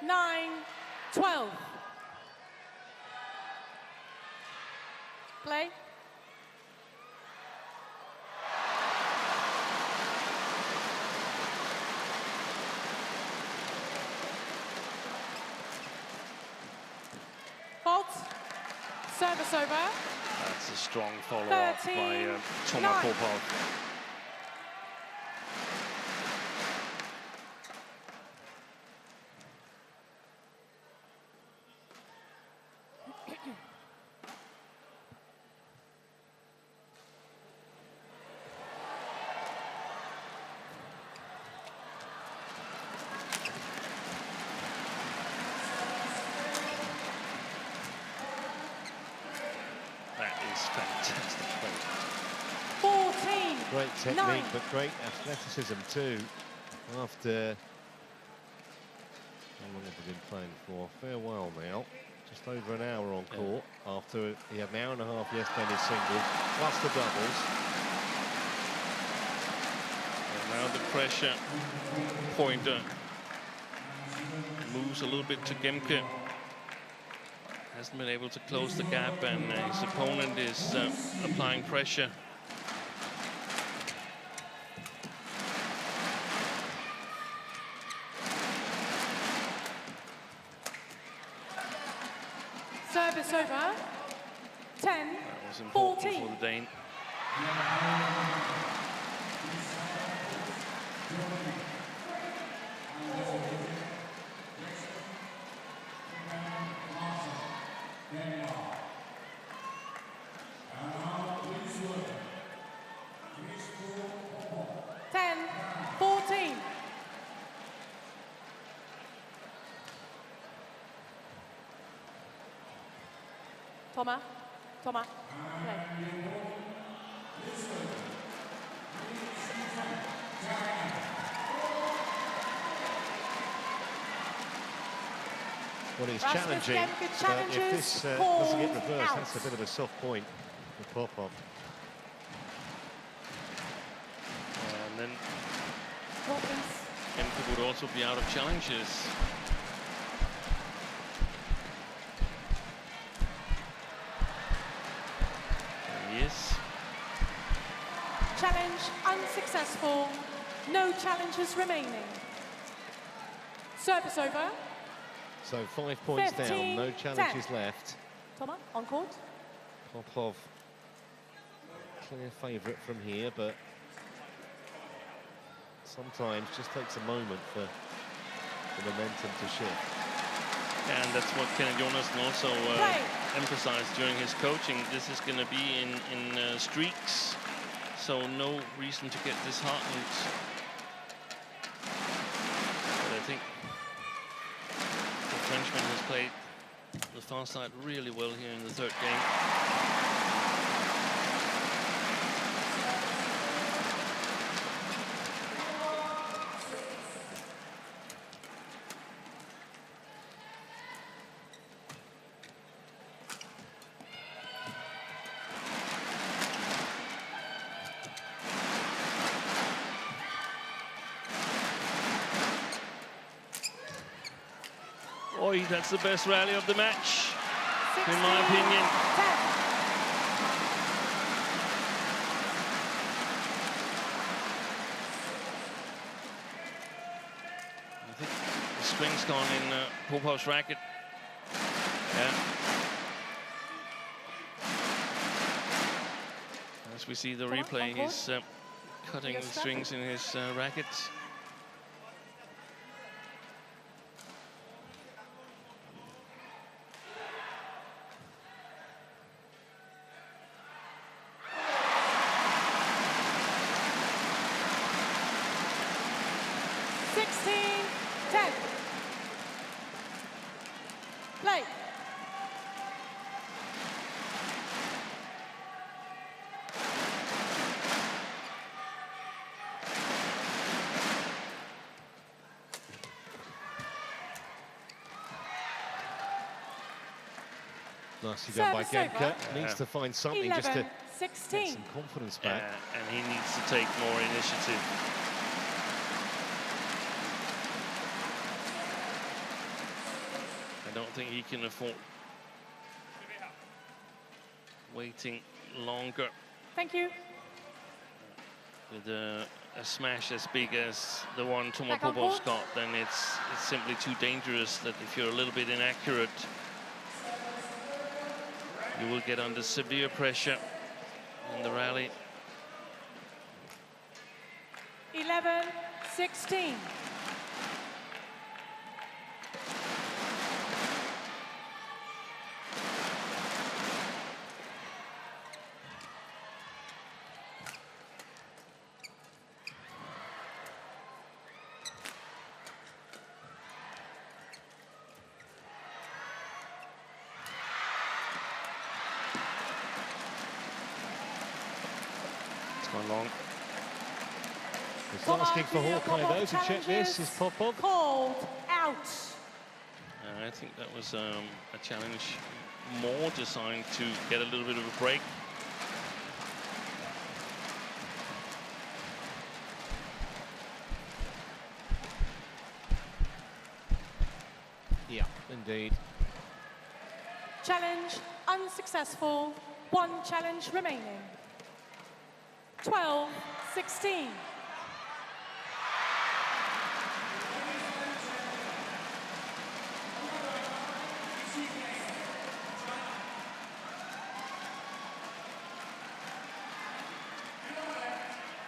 Nine, 12. Play. Fault. Service over. That's a strong follow-up by Toma 13-9. Popov. Fantastic play. 14. Great technique, 9. but great athleticism too. After how long have they been playing for? A fair while now. Just over an hour on court. After he had an hour and a half yesterday in his singles, plus the doubles. And now the pressure pointer moves a little bit to Gemke. Hasn't been able to close the gap, and his opponent is applying pressure. Service over. 10. That was important 14. for the Dane. Toma. Toma. Play. Well, it's Rasmus challenging, Gemke but if challenges, this doesn't called get reversed, out. that's a bit of a soft point for Popov. And then Watkins. Gemke would also be out of challenges. There he is. Challenge unsuccessful. No challenges remaining. Service over. So 5 points down, no 15-10. challenges left. Toma, on court. Popov, clear favourite from here, but sometimes just takes a moment for the momentum to shift. And that's what Kenneth Jonassen also emphasized during his coaching. This is going to be in streaks, so no reason to get disheartened. But I think the Frenchman has played the far side really well here in the third game. Oi, that's the best rally of the match, in my opinion. 10. I think the string's gone in Popov's racket. Yeah. As we see the replay, he's cutting the strings in his rackets. Play. Nicely done by Service Gemke. over. Needs to find something 11, just to 16. get some confidence back. Yeah, and he needs to take more initiative. I don't think he can afford waiting longer. Thank you. With a smash as big as the one Toma Back on Popov's court. got, then it's simply too dangerous that if you're a little bit inaccurate, you will get under severe pressure in the rally. 11, 16. It's gone long. He's asking for Hawkeye though to check this. Is Popov. Called out. I think that was a challenge more designed to get a little bit of a break. Yeah, indeed. Challenge unsuccessful. 1 challenge remaining. 12, 16.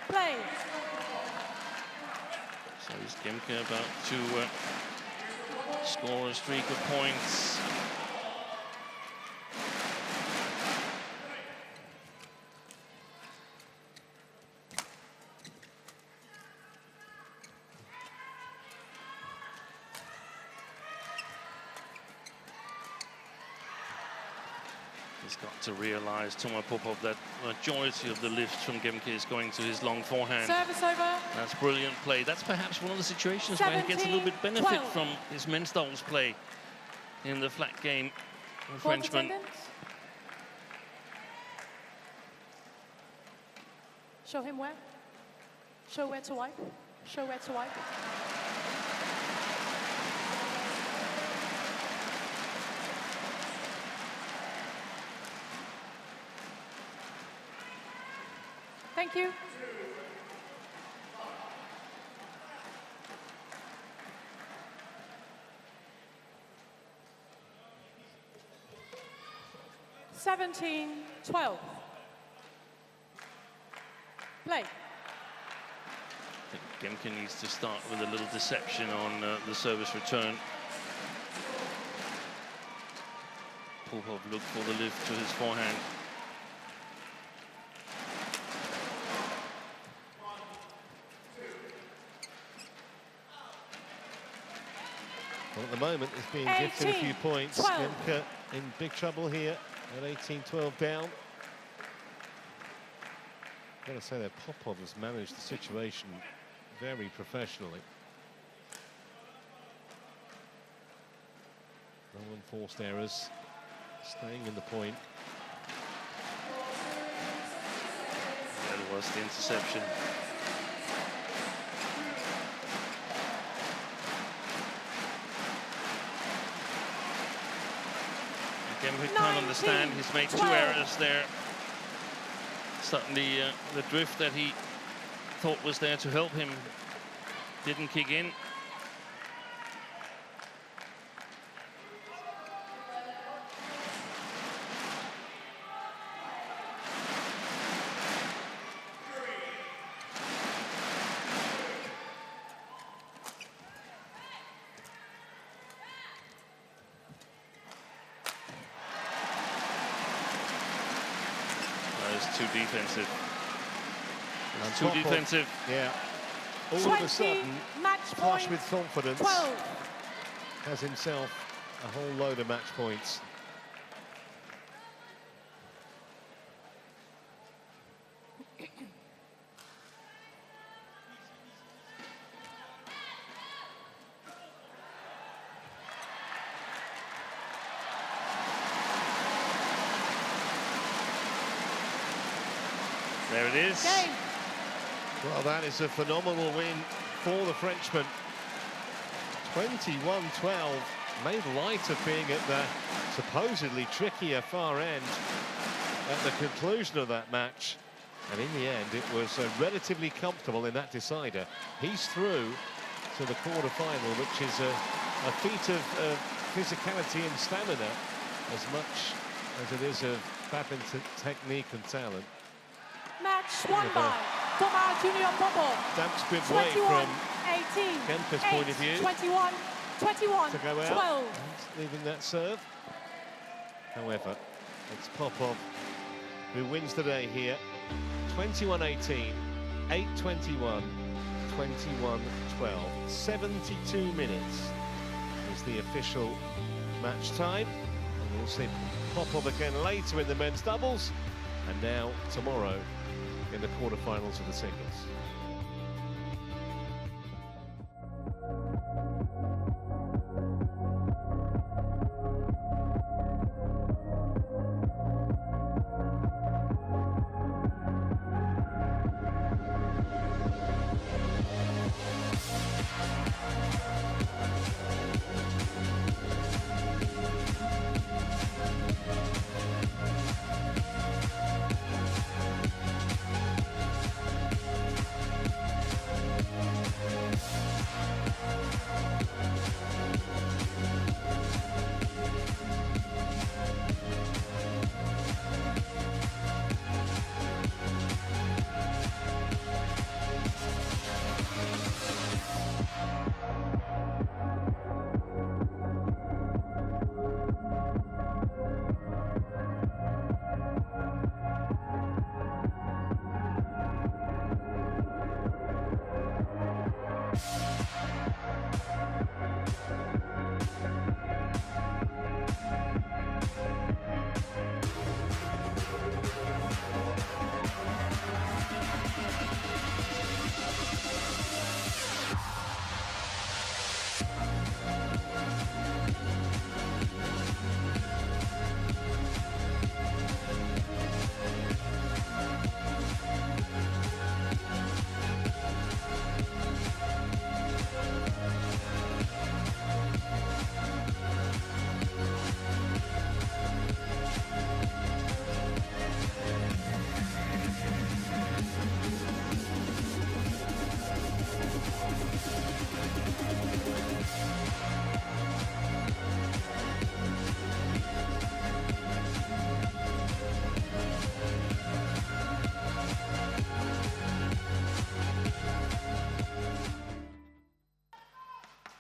Play. So is Gemke about to score a streak of points? He's got to realize, Toma Popov, that majority of the lift from Gemke is going to his long forehand. Service over. That's brilliant play. That's perhaps one of the situations where he gets a little bit benefit from his men's doubles play in the flat game. The Frenchman. Show him where. Show where to wipe. Show where to wipe. Thank you. (17-12). Play. I think Gemke needs to start with a little deception on the service return. Popov looked for the lift to his forehand. Well, at the moment, it's being gifted a few points. Gemke in big trouble here at 18-12 down. I've got to say that Popov has managed the situation very professionally. No unforced errors, staying in the point. That was the interception. Gemke can't understand. He's made 2 errors there. Suddenly, the drift that he thought was there to help him didn't kick in. Too defensive. It's too defensive. Yeah. All of a sudden, flush with confidence, has himself a whole load of match points. There it is. Game. Well, that is a phenomenal win for the Frenchman. 21-12, made light of being at the supposedly trickier far end at the conclusion of that match. And in the end, it was relatively comfortable in that decider. He's through to the quarter-final, which is a feat of physicality and stamina as much as it is of badminton technique and talent. Match won by Toma Junior Popov. Damp squib way from 18. Gemke's point of view. 21, to go out, 12. leaving that serve. However, it's Popov who wins the day here. 21-18, 8-21, 21-12. 72 minutes is the official match time. And we'll see Popov again later in the men's doubles. And now, tomorrow, in the quarterfinals of the singles.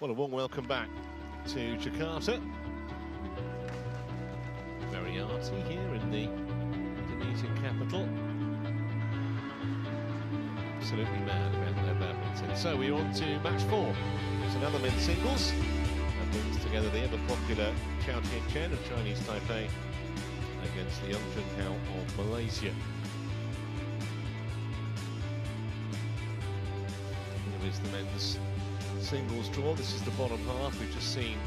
Well, a warm welcome back to Jakarta. Very arty here in the Indonesian capital. Absolutely mad about their badminton. So we're on to match 4. It's another men's singles. That brings together the ever-popular Chow Tien Chen of Chinese Taipei against the Young Chun Hao of Malaysia. Here is the men's singles draw. This is the bottom half. We've just seen